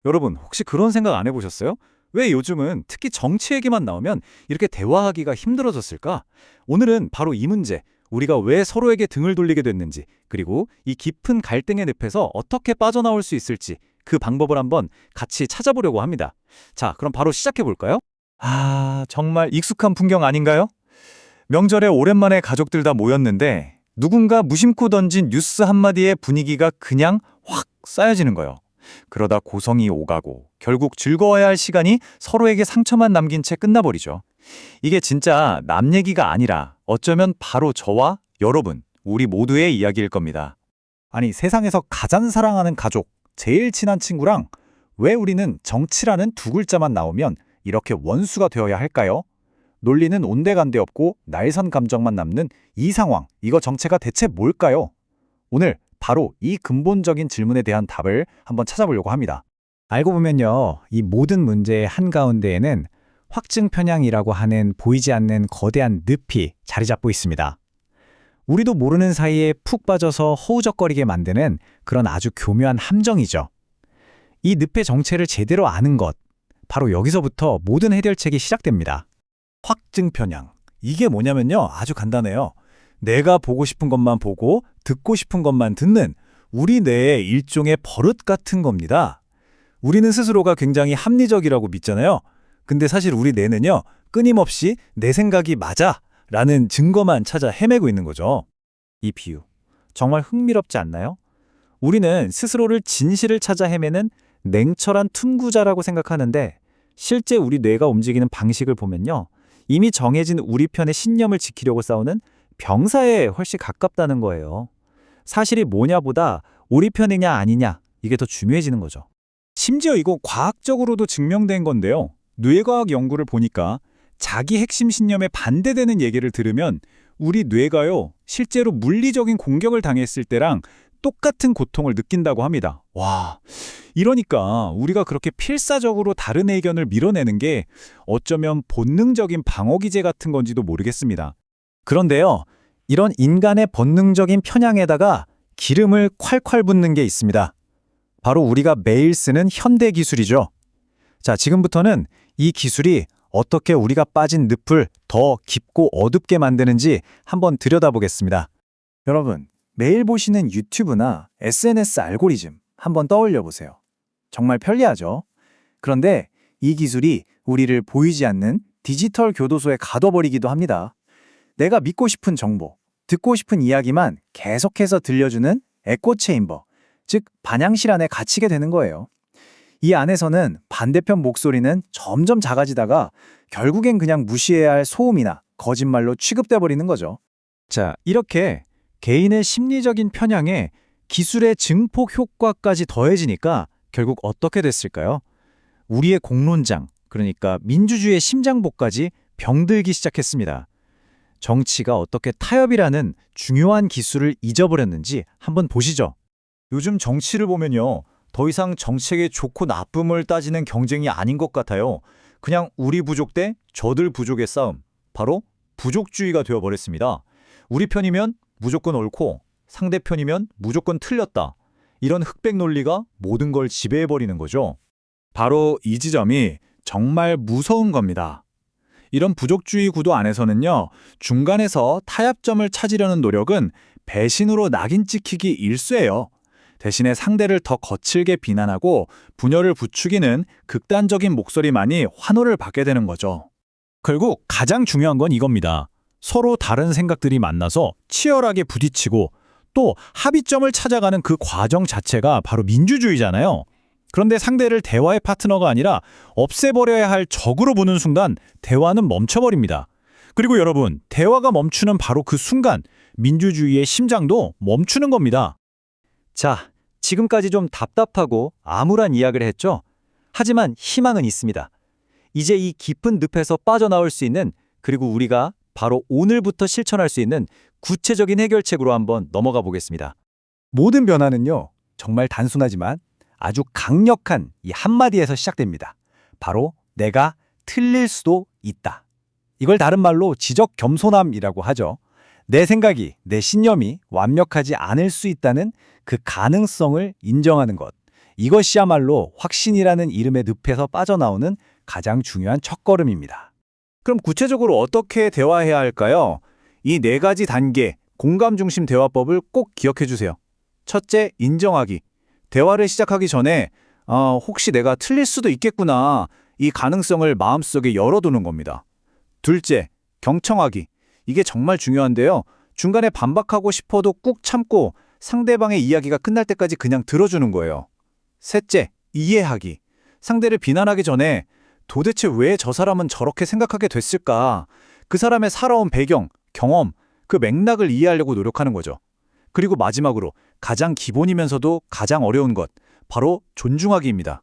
여러분, 혹시 그런 생각 안 해보셨어요? 왜 요즘은 특히 정치 얘기만 나오면 이렇게 대화하기가 힘들어졌을까? 오늘은 바로 이 문제, 우리가 왜 서로에게 등을 돌리게 됐는지, 그리고 이 깊은 갈등의 늪에서 어떻게 빠져나올 수 있을지 그 방법을 한번 같이 찾아보려고 합니다. 자, 그럼 바로 시작해 볼까요? 정말 익숙한 풍경 아닌가요? 명절에 오랜만에 가족들 다 모였는데 누군가 무심코 던진 뉴스 한마디에 분위기가 그냥 확 쌓여지는 거예요. 그러다 고성이 오가고 결국 즐거워야 할 시간이 서로에게 상처만 남긴 채 끝나버리죠. 이게 진짜 남 얘기가 아니라 어쩌면 바로 저와 여러분, 우리 모두의 이야기일 겁니다. 아니, 세상에서 가장 사랑하는 가족, 제일 친한 친구랑 왜 우리는 정치라는 두 글자만 나오면 이렇게 원수가 되어야 할까요? 논리는 온데간데 없고 날선 감정만 남는 이 상황, 이거 정체가 대체 뭘까요? 오늘 바로 이 근본적인 질문에 대한 답을 한번 찾아보려고 합니다. 알고 보면요, 이 모든 문제의 한가운데에는 확증 편향이라고 하는 보이지 않는 거대한 늪이 자리 잡고 있습니다. 우리도 모르는 사이에 푹 빠져서 허우적거리게 만드는 그런 아주 교묘한 함정이죠. 이 늪의 정체를 제대로 아는 것, 바로 여기서부터 모든 해결책이 시작됩니다. 확증 편향. 이게 뭐냐면요, 아주 간단해요. 내가 보고 싶은 것만 보고 듣고 싶은 것만 듣는 우리 뇌의 일종의 버릇 같은 겁니다. 우리는 스스로가 굉장히 합리적이라고 믿잖아요. 근데 사실 우리 뇌는요, 끊임없이 내 생각이 맞아 라는 증거만 찾아 헤매고 있는 거죠. 이 비유, 정말 흥미롭지 않나요? 우리는 스스로를 진실을 찾아 헤매는 냉철한 tum구자라고 생각하는데 실제 우리 뇌가 움직이는 방식을 보면요, 이미 정해진 우리 편의 신념을 지키려고 싸우는 병사에 훨씬 가깝다는 거예요. 사실이 뭐냐보다 우리 편이냐 아니냐, 이게 더 중요해지는 거죠. 심지어 이거 과학적으로도 증명된 건데요. 뇌과학 연구를 보니까 자기 핵심 신념에 반대되는 얘기를 들으면 우리 뇌가요, 실제로 물리적인 공격을 당했을 때랑 똑같은 고통을 느낀다고 합니다. 와, 이러니까 우리가 그렇게 필사적으로 다른 의견을 밀어내는 게 어쩌면 본능적인 방어기제 같은 건지도 모르겠습니다. 그런데요, 이런 인간의 본능적인 편향에다가 기름을 콸콸 붓는 게 있습니다. 바로 우리가 매일 쓰는 현대 기술이죠. 자, 지금부터는 이 기술이 어떻게 우리가 빠진 늪을 더 깊고 어둡게 만드는지 한번 들여다보겠습니다. 여러분, 매일 보시는 유튜브나 SNS 알고리즘 한번 떠올려 보세요. 정말 편리하죠? 그런데 이 기술이 우리를 보이지 않는 디지털 교도소에 가둬버리기도 합니다. 내가 믿고 싶은 정보, 듣고 싶은 이야기만 계속해서 들려주는 에코체인버, 즉 반향실 안에 갇히게 되는 거예요. 이 안에서는 반대편 목소리는 점점 작아지다가 결국엔 그냥 무시해야 할 소음이나 거짓말로 취급돼 버리는 거죠. 자, 이렇게 개인의 심리적인 편향에 기술의 증폭 효과까지 더해지니까 결국 어떻게 됐을까요? 우리의 공론장, 그러니까 민주주의의 심장보까지 병들기 시작했습니다. 정치가 어떻게 타협이라는 중요한 기술을 잊어버렸는지 한번 보시죠. 요즘 정치를 보면요, 더 이상 정책의 좋고 나쁨을 따지는 경쟁이 아닌 것 같아요. 그냥 우리 부족 대 저들 부족의 싸움, 바로 부족주의가 되어버렸습니다. 우리 편이면 무조건 옳고 상대편이면 무조건 틀렸다. 이런 흑백 논리가 모든 걸 지배해버리는 거죠. 바로 이 지점이 정말 무서운 겁니다. 이런 부족주의 구도 안에서는요, 중간에서 타협점을 찾으려는 노력은 배신으로 낙인 찍히기 일쑤예요. 대신에 상대를 더 거칠게 비난하고 분열을 부추기는 극단적인 목소리만이 환호를 받게 되는 거죠. 결국 가장 중요한 건 이겁니다. 서로 다른 생각들이 만나서 치열하게 부딪히고 또 합의점을 찾아가는 그 과정 자체가 바로 민주주의잖아요. 그런데 상대를 대화의 파트너가 아니라 없애버려야 할 적으로 보는 순간 대화는 멈춰버립니다. 그리고 여러분, 대화가 멈추는 바로 그 순간 민주주의의 심장도 멈추는 겁니다. 자, 지금까지 좀 답답하고 암울한 이야기를 했죠? 하지만 희망은 있습니다. 이제 이 깊은 늪에서 빠져나올 수 있는, 그리고 우리가 바로 오늘부터 실천할 수 있는 구체적인 해결책으로 한번 넘어가 보겠습니다. 모든 변화는요, 정말 단순하지만 아주 강력한 이 한마디에서 시작됩니다. 바로 내가 틀릴 수도 있다. 이걸 다른 말로 지적 겸손함이라고 하죠. 내 생각이, 내 신념이 완벽하지 않을 수 있다는 그 가능성을 인정하는 것. 이것이야말로 확신이라는 이름의 늪에서 빠져나오는 가장 중요한 첫걸음입니다. 그럼 구체적으로 어떻게 대화해야 할까요? 이 네 가지 단계, 공감 중심 대화법을 꼭 기억해 주세요. 첫째, 인정하기. 대화를 시작하기 전에 혹시 내가 틀릴 수도 있겠구나. 이 가능성을 마음속에 열어두는 겁니다. 둘째, 경청하기. 이게 정말 중요한데요. 중간에 반박하고 싶어도 꾹 참고 상대방의 이야기가 끝날 때까지 그냥 들어주는 거예요. 셋째, 이해하기. 상대를 비난하기 전에 도대체 왜 저 사람은 저렇게 생각하게 됐을까? 그 사람의 살아온 배경, 경험, 그 맥락을 이해하려고 노력하는 거죠. 그리고 마지막으로 가장 기본이면서도 가장 어려운 것, 바로 존중하기입니다.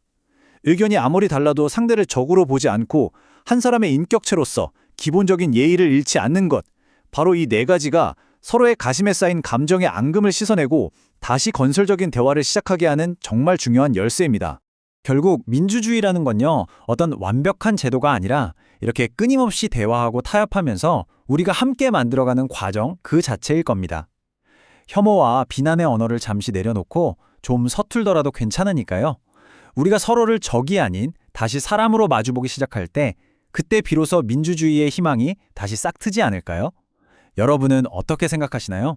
의견이 아무리 달라도 상대를 적으로 보지 않고 한 사람의 인격체로서 기본적인 예의를 잃지 않는 것, 바로 이 네 가지가 서로의 가심에 쌓인 감정의 앙금을 씻어내고 다시 건설적인 대화를 시작하게 하는 정말 중요한 열쇠입니다. 결국 민주주의라는 건요, 어떤 완벽한 제도가 아니라 이렇게 끊임없이 대화하고 타협하면서 우리가 함께 만들어가는 과정 그 자체일 겁니다. 혐오와 비난의 언어를 잠시 내려놓고 좀 서툴더라도 괜찮으니까요. 우리가 서로를 적이 아닌 다시 사람으로 마주보기 시작할 때 그때 비로소 민주주의의 희망이 다시 싹트지 않을까요? 여러분은 어떻게 생각하시나요?